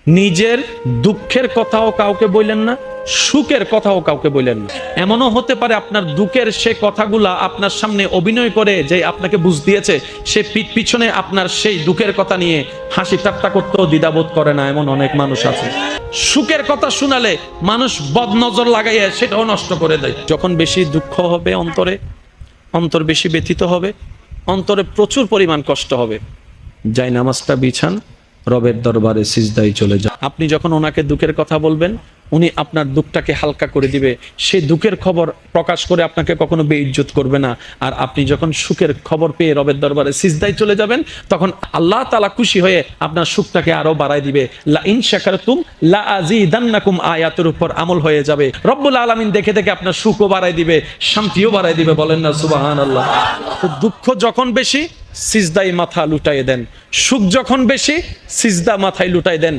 নিজের দুঃখের কথাও কাউকে বললেন না, সুখের কথাও কাউকে বললেন না। এমনও হতে পারে আপনার দুঃখের সে কথাগুলা আপনার সামনে অভিনয় করে যে আপনাকে বুঝ দিয়েছে, সে পিছনে আপনার সেই দুঃখের কথা নিয়ে হাসি ঠাট্টা করতেও দ্বিধাবোধ করে না, এমন অনেক মানুষ আছে। সুখের কথা শোনালে মানুষ বদনজর লাগাইয়া সেটাও নষ্ট করে দেয়। যখন বেশি দুঃখ হবে অন্তর বেশি ব্যথিত হবে, অন্তরে প্রচুর পরিমাণ কষ্ট হবে, যাই নামাজটা বিছান, রবের দরবারে সিজদায় চলে যান। আপনি যখন ওনাকে দুঃখের কথা বলবেন, উনি আপনার দুঃখটাকে হালকা করে দিবে। সেই দুঃখের খবর প্রকাশ করে আপনাকে কখনো বেইজ্জত করবে না। আর আপনি যখন সুখের খবর পেয়ে রবের দরবারে সিজদায় চলে যাবেন, তখন আল্লাহ তাআলা খুশি হয়ে আপনার সুখটাকে আরো বাড়ায় দিবে। লা ইন শাকারতুম লা আযীদান্নাকুম আয়াতের উপর আমল হয়ে যাবে। রব্বুল আলামিন দেখে দেখে আপনার সুখও বাড়ায় দিবে, শান্তিও বাড়ায় দিবে। বলেন না সুবহানাল্লাহ। তো দুঃখ যখন বেশি, সিজদায় মাথা লুটাই দেন। সুখ যখন বেশি, সিজদা মাথায় লুটাই দেন।